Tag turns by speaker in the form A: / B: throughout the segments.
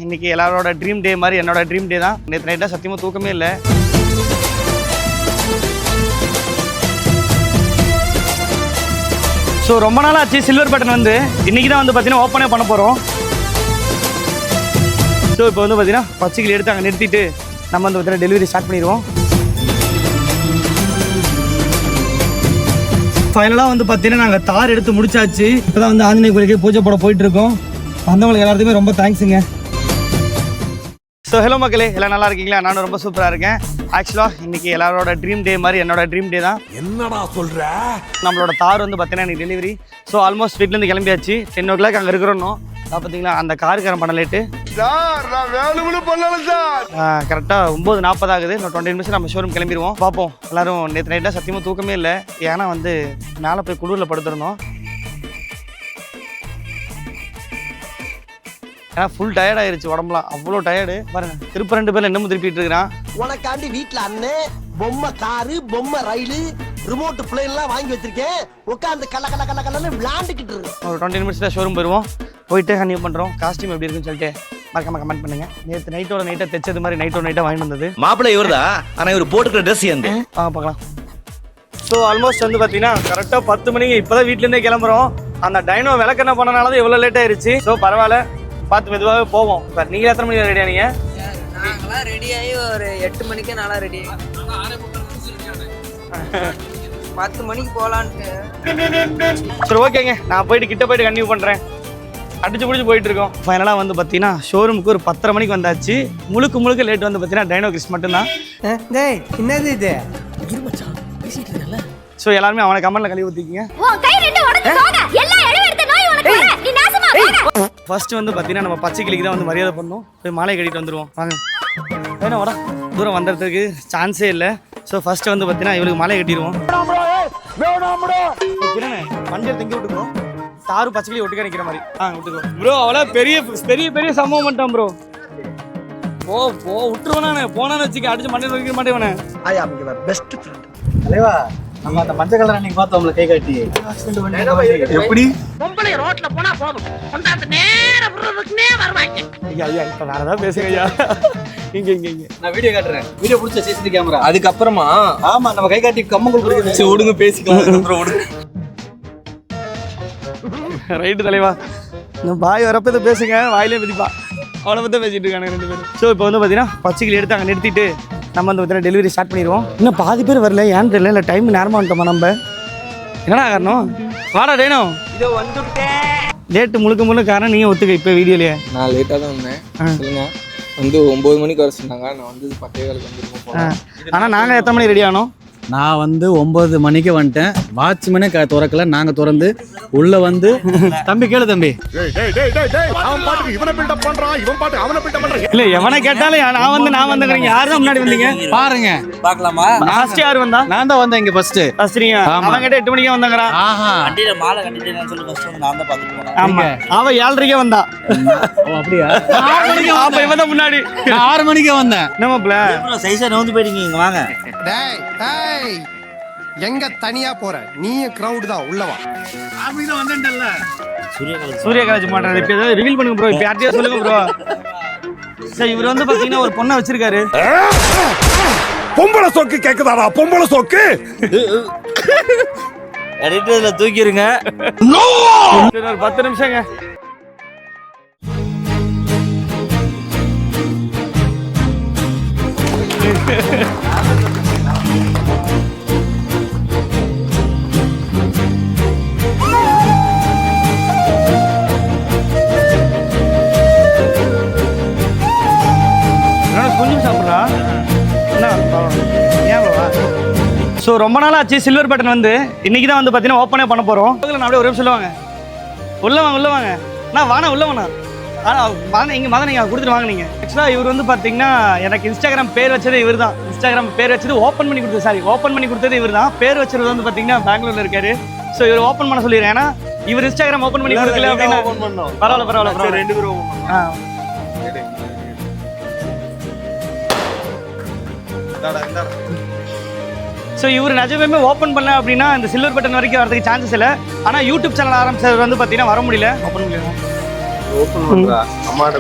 A: இன்னைக்கு எல்லாரோட ட்ரீம் டே மாதிரி என்னோட ட்ரீம் டே தான். நேற்று நைட்டாக சத்தியமாக தூக்கமே இல்லை. ஸோ ரொம்ப நாள் ஆச்சு சில்வர் பட்டன் வந்து இன்றைக்கி தான் வந்து பார்த்தீங்கன்னா ஓப்பனே பண்ண போகிறோம். ஸோ இப்போ வந்து பார்த்தீங்கன்னா பச்சைக்கிளி எடுத்து அங்கே நிறுத்திட்டு நம்ம வந்து பார்த்தீங்கன்னா டெலிவரி ஸ்டார்ட் பண்ணிடுவோம். ஃபைனலாக வந்து பார்த்தீங்கன்னா நாங்கள் தார் எடுத்து முடிச்சாச்சு. இப்போ தான் வந்து ஆஞ்சநேய கோயிலுக்கு பூஜை போட போயிட்டுருக்கோம். வந்தவங்களுக்கு எல்லாத்துக்குமே ரொம்ப தேங்க்ஸுங்க. ஸோ ஹலோ மக்களே, எல்லாம் நல்லா இருக்கீங்களா? நானும் ரொம்ப சூப்பராக இருக்கேன். ஆக்சுவலாக இன்றைக்கி எல்லாரோட ட்ரீம் டே மாதிரி என்னோட ட்ரீம் டே தான்.
B: என்னடா சொல்கிற?
A: நம்மளோட தார் வந்து பார்த்தீங்கன்னா எனக்கு டெலிவரி. ஸோ ஆல்மோஸ்ட் வீட்டிலேருந்து கிளம்பியாச்சு. 10 o'clock அங்கே இருக்கிறோம். பார்த்தீங்களா அந்த காருக்காரன் பண்ண லேட்டு கரெக்டாக 9:40 ஆகுது. இன்னும் 20 நிமிஷம் நம்ம ஷோரூம் கிளம்பிடுவோம். பார்ப்போம். எல்லாரும் நேற்று நைட்டாக சத்தியமாக தூக்கமே இல்லை. ஏன்னா வந்து மேலே போய் குளிரில் படுத்துருந்தோம். ஏன்னா ஃபுல் டயர்ட் ஆயிருச்சு உடம்புலாம். அவ்வளோ டயர்டு பாருங்க. திருப்ப 2 பேர் என்னமோ திருப்பிட்டு இருக்கிறான்.
C: உனக்காண்டி வீட்டுல அண்ணன் பொம்மை காரு பொம்மை ரயிலு ரிமோட் பிளேன்லாம் வாங்கி வச்சிருக்கேன். உட்காந்து கல்ல கல்ல கல்ல கல்லன்னு விளாண்டுக்கிட்டு இருக்கு.
A: ஒரு 20 நிமிஷத்தில் ஷோரூம் போயிடுவோம். போயிட்டு கன்டினியூ பண்ணுறோம். காஸ்டியூம் எப்படி இருக்குன்னு சொல்லிட்டு மறக்காம கமெண்ட் பண்ணுங்க. நேற்று நைட்டை தைச்சது மாதிரி நைட்டை வாங்கிட்டு வந்தது
B: மாப்பிள்ளை இவர்தா. ஆனால் இவர் போட்டுக்கிற ட்ரெஸ் வந்து
A: பார்க்கலாம். ஸோ ஆல்மோஸ்ட் வந்து பார்த்தீங்கன்னா கரெக்டாக 10 மணிக்கு இப்போ தான் வீட்டிலேருந்தே கிளம்புறோம். அந்த டைனோ விளக்கெண்ண பண்ணனால தான் இவ்வளோ லேட் ஆயிருச்சு. ஸோ பரவாயில்ல, பார்த்து மெதுவாகவே போவோம். சார் நீங்கள் எத்தனை மணிக்கு ரெடியா? நீங்கள்
D: நாங்களாம் ரெடி ஆகி ஒரு 8 மணிக்கே நல்லா ரெடி ஆகி 10 மணிக்கு போகலான்ட்டு.
A: சரி ஓகேங்க, நான் போயிட்டு கிட்ட போயிட்டு கன்டினியூ பண்ணுறேன். அடிச்சு பிடிச்சி போயிட்டு இருக்கோம். ஃபைனலாக வந்து பார்த்தீங்கன்னா ஷோரூமுக்கு ஒரு 10:30 மணிக்கு வந்தாச்சு. முழுக்க லேட் வந்து பார்த்தீங்கன்னா டைனோ கிறிஸ் மட்டும்தான்.
D: என்னது இது?
A: ஸோ எல்லாருமே அவனை கமெண்ட்ல கழுவி ஊற்றிக்கிங்க. ஃபர்ஸ்ட் வந்து பார்த்தீங்கன்னா நம்ம பச்சைக்கிளிக்கு தான் வந்து மரியாதை பண்ணோம். போய் மாலை கட்டிட்டு வந்துடுவோம். வாங்க வேணும் வர தூரம் வந்துடுறதுக்கு சான்ஸே இல்லை. ஸோ ஃபர்ஸ்ட் வந்து பார்த்தீங்கன்னா இவளுக்கு மாலை கட்டிடுவோம். வண்டியை தங்கி விட்டுக்கிறோம். தாரு பச்சைக்கிளி ஒட்டுக்க நிற்கிற மாதிரி விட்டுக்கிறோம் ப்ரோ. அவ்வளோ பெரிய பெரிய பெரிய சம்பவம் பண்ணிட்டான் ப்ரோ. போ விட்டுருவானே. போனான்னு வச்சுக்க அடிச்சு மண்ணில் வைக்க மாட்டேவனே.
C: பெஸ்ட் ஃப்ரெண்ட்
E: தலைவா, நம்ம அந்த மஞ்சள் கலர் அன்னைக்கு பார்த்தோம்ல கை காட்டி எப்படி
C: பொம்பளை ரோட்ல போனா போதும் கொண்டாந்து நேரா விடுறதுக்குனே வருவாங்க.
A: ஐயா இப்போ வேற ஏதாவது பேசுங்க ஐயா. இங்க
E: நான் வீடியோ காட்டுறேன். வீடியோ பிடிச்ச சிசிடி கேமரா. அதுக்கப்புறமா ஆமா நம்ம கை காட்டி கம்மங்கூழ் குடிக்கிறது. விடுங்க பேசிக்கலாம். அப்புறம் விடுங்க.
A: ரைட்டு தலைவா. இந்த பாய் வரப்போ இதை பேசுங்க. வாயிலே மிதிப்பா. அவனை பற்றி பேசிட்டு இருக்காங்க 2 பேரும். ஸோ இப்போ வந்து பார்த்தீங்கன்னா பச்சைக்கிளி எடுத்து அங்கே நிறுத்திட்டு நம்ம வந்து பார்த்தீங்கன்னா டெலிவரி ஸ்டார்ட் பண்ணிடுவோம். இன்னும் பாதி பேர் வரல. ஏன்னு தெரியல. இல்லை டைம் நேரமாக வந்துட்டோமா நம்ம? என்னடா காரணம்? வாடா டேனோ.
D: இதோ வந்துட்டேன்.
A: லேட்டு முழுக்க காரணம் நீங்கள் ஒத்துக்க. இப்போ வீடியோலையே
F: நான் லேட்டாக தான் வந்தேன். சொல்லுங்க. வந்து 9 மணிக்கு வர சொன்னாங்க. நான் வந்து 10 வந்துருக்கோம்.
A: ஆனால் நாங்கள் எத்தனை மணி ரெடி ஆனோம்?
E: நான் வந்து 9 மணிக்கு வந்துட்டேன். வாட்ச்மேனே திறக்கல. நாங்க திறந்து உள்ள வந்து தம்பி கேளு தம்பி.
A: இல்ல எவனை கேட்டாலும் நான் வந்துக்கிறீங்க. யாரு தான் முன்னாடி வந்தீங்க
E: பாருங்க பார்க்கலாமா?
A: லாஸ்ட் யார் வந்தா?
E: நான் தான் வந்தேன் இங்க ஃபர்ஸ்ட்.
A: சரிங்க. அவன் கிட்ட 8 மணிக்கே வந்தாங்கறான்.
E: ஆஹா
B: வண்டியில மாலை கட்டிட்டேன்னு சொல்லி ஃபர்ஸ்ட் வந்து நான் தான் பார்த்துட்டு போனேன்.
A: ஆமா அவ 7:30க்கே வந்தா.
E: ஓ அப்படியா?
A: 6 மணிக்கு அப்ப இவன் தான் முன்னாடி.
E: நான் 6 மணிக்கே வந்தேன்.
A: என்னமாப்ல
B: சைஸா நவுந்து போயிட்டீங்க. இங்க வாங்க.
C: டேய் டேய் எங்க தனியா போற? நீ கிரவுட் தான் உள்ளவா.
E: அப்படிதான் வந்தேன்டல்ல.
A: சூரிய காலேஜ் மாட்டாரு. இப்ப ஏதாவது ரிவீல் பண்ணுங்க ப்ரோ. இப்ப யார்ட்டயா சொல்லுங்க ப்ரோ. சரி இவர் வந்து பாத்தீங்கன்னா ஒரு பொண்ணை வச்சிருக்காரு.
B: பொம்பளை சோக்கு கேக்குதாடா? பொம்பளை சோக்கு எடிட்டர்ல தூக்கிருங்க.
A: சரி ஒரு 10 நிமிஷங்க. கொஞ்சம் சாப்பிட்றா என்ன? ஸோ ரொம்ப நாள் ஆச்சு சில்வர் பட்டன் வந்து இன்னைக்கு தான் வந்து பார்த்தீங்கன்னா ஓப்பனே பண்ண போகிறோம். நான் அப்படியே ஒரு சொல்லுவாங்க உள்ள வாங்க நான் வாங்க உள்ள வாங்க. ஆனால் வாங்க இங்கே மதம் நீங்கள் கொடுத்துட்டு வாங்க. நீங்கள் ஆக்சுவலாக இவர் வந்து பார்த்தீங்கன்னா எனக்கு இன்ஸ்டாகிராம் பேர் வச்சது இவர் தான். இன்ஸ்டாகிராம் பேர் வச்சது ஓப்பன் பண்ணி கொடுத்தது இவர் தான். பேர் வச்சது வந்து பார்த்தீங்கன்னா பெங்களூரில் இருக்காரு. ஸோ இவர் ஓப்பன் பண்ண சொல்லிடுறேன். ஏன்னா இவர் இன்ஸ்டாகிராம் ஓப்பன் பண்ணி கொடுக்கல அப்படின்னா பரவாயில்ல 2 பேரும். ஸோ இவர் நிஜமே ஓப்பன் பண்ண அப்படின்னா இந்த சில்வர் பட்டன் வரைக்கும் வரதுக்கு சான்சஸ் இல்லை. ஆனால் யூடியூப் சேனல் ஆரம்பிச்சது வந்து பார்த்தீங்கன்னா வர முடியல. ஓப்பன் பண்ணுறா அம்மாட்ட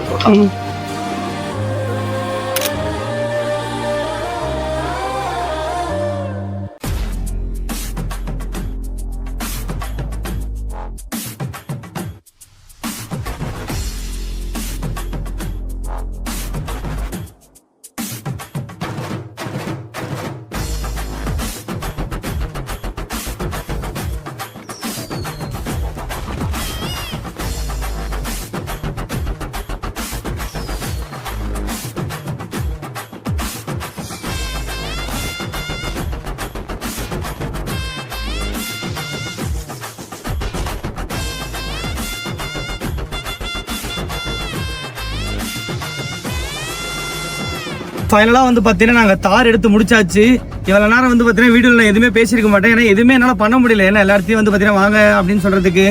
A: ஃபைனலாக வந்து பார்த்தீங்கன்னா நாங்கள் தார் எடுத்து முடிச்சாச்சு. இவ்வளோ நேரம் வந்து பார்த்தீங்கன்னா வீடியோவில் நான் எதுவுமே பேசியிருக்க மாட்டேன், ஏன்னா எதுவுமே என்னால் பண்ண முடியல. ஏன்னா எல்லாத்தையும் வந்து பார்த்தீங்கன்னா வாங்க அப்படின்னு சொல்கிறதுக்கு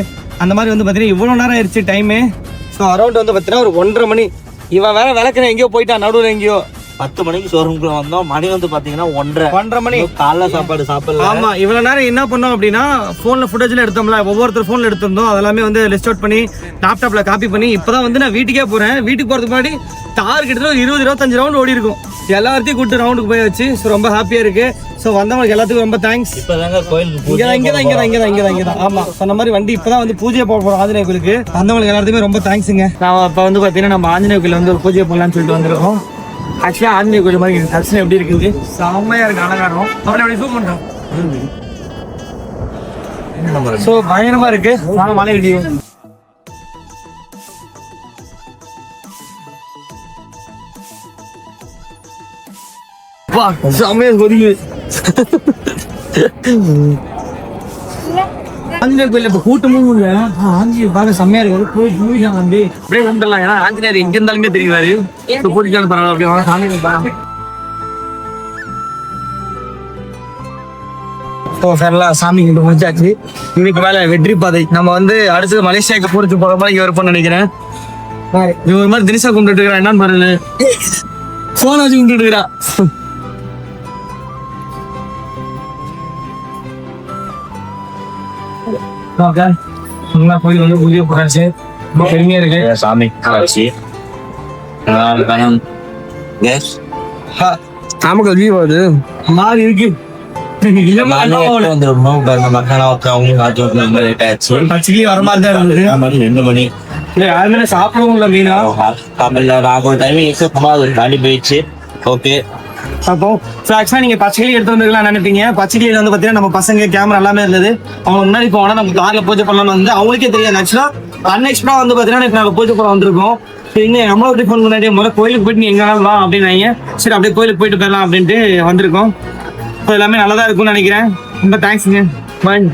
A: அந்த மாதிரி வந்து பார்த்தீங்கன்னா இவ்வளோ நேரம் ஆயிடுச்சு டைமு. ஸோ அரௌண்ட் வந்து பார்த்தீங்கன்னா ஒரு 1:30 மணி. இவன் வேற விளக்குறேன் எங்கேயோ போயிட்டான் நடுவில் எங்கேயோ.
B: 10 மணிக்கு ஷோரூம்குள்ள வந்தோம். மணி வந்து பாத்தீங்கன்னா 1:30
A: மணி.
B: காலைல சாப்பாடு சாப்பிடல.
A: ஆமா, இவ்வளவு நேரம் என்ன பண்ணோம் அப்படின்னா போன்ல ஃபுட்டேஜ்ல எடுத்தோம்ல, ஒவ்வொருத்தர் போன்ல எடுத்திருந்தோம். அதெல்லாமே வந்து லிஸ்ட் அவுட் பண்ணி லேப்டாப்ல காப்பி பண்ணி இப்பதான் வந்து நான் வீட்டுக்கே போறேன். வீட்டுக்கு போறதுக்கு முன்னாடி தார் கிட்டத்தட்ட 20-25 ரவுண்ட் ஓடி இருக்கும். எல்லாத்தையும் கூட்டு ரவுண்டுக்கு போயாச்சு. ஸோ ரொம்ப ஹாப்பியா இருக்கு. ஸோ வந்தவங்களுக்கு எல்லாத்துக்கும் ரொம்ப தேங்க்ஸ்.
B: இப்பதாங்க கோயிலுக்கு
A: இங்கதான். ஆமா, சொன்ன மாதிரி வண்டி இப்பதான் வந்து பூஜை போட போறோம் ஆஞ்சநேய கோயிலுக்கு. வந்தவங்களுக்கு எல்லாத்துக்குமே ரொம்ப தேங்க்ஸுங்க. நான் இப்ப வந்து பாத்தீங்கன்னா நம்ம ஆஞ்சநேய கோயில வந்து ஒரு பூஜை போடலாம்னு சொல்லிட்டு வந்திருக்கோம். ஆக்சுவலா ஆஞ்சநேய கோயில் மாதிரி இருக்கு. தரிசனம் எப்படி இருக்குது? செம்மையா இருக்கு, அழகாரம். அவனை அப்படி ஜூம் பண்றோம். ஸோ பயங்கரமா இருக்கு. நாங்க மலை வீடியோ வா, செம்மையா கொதிக்குது. ஆஞ்சநேயர் கோயில் இப்ப கூட்டமும் இல்ல. ஆஞ்சநேயர் பார்க்க செம்மையா இருக்கு. போய் அப்படியே வந்துடலாம். ஏன்னா ஆஞ்சநேயர் எங்க இருந்தாலுமே தெரியுவாரு. போட்டிக்கான பரவாயில்ல. அப்படியே வாங்க சாமி. சாமி கிட்ட முடிச்சாச்சு. இன்னைக்கு மேல வெற்றி பாதை. நம்ம வந்து அடுத்தது மலேசியாவுக்கு போறதுக்கு போற மாதிரி இங்க இருப்போம்னு நினைக்கிறேன். இவன் ஒரு மாதிரி தினிசா கும்பிட்டு இருக்கிறான். என்னன்னு பாருங்க, போன வச்சு கும்பிட்டு இருக்கிறான். கோயில் வந்து புதிய போறாச்சு. ரொம்ப பெருமையா இருக்கு.
B: சாமி காட்சி
A: நாமக்கல் வியூ அது மாறி இருக்கு. பச்சைக்கு வர மாதிரி தான் இருந்தது.
B: 2 மணி
A: யாருமே சாப்பிடவும் இல்லை மீனா.
B: தாண்டி போயிடுச்சு. ஓகே,
A: அப்போ ஆக்சுவலா நீங்க பச்சைக்கிளி எடுத்து வந்துருக்கலாம் நினைப்பீங்க. பச்சைக்கிளியில வந்து பாத்தீங்கன்னா நம்ம பசங்க கேமரா எல்லாமே இருந்தது. அவங்க முன்னாடி போனா நம்ம கார்ல பூஜை பண்ணலாம்னு வந்து அவங்களுக்கே தெரியாது. ஆக்சுவலா அன்எக்ஸ்பெக்டா வந்து பாத்தீங்கன்னா நாங்க பூஜை பண்ண வந்திருக்கோம். இங்க நம்மளோட ஃபோன் முன்னாடி முதல்ல கோயிலுக்கு போயிட்டு நீ எங்க வா அப்படின்னு. சரி அப்படியே கோயிலுக்கு போயிட்டு போயிடலாம் அப்படின்ட்டு வந்திருக்கோம். எல்லாமே நல்லதா இருக்கும்னு நினைக்கிறேன். ரொம்ப தேங்க்ஸுங்க. பாய்.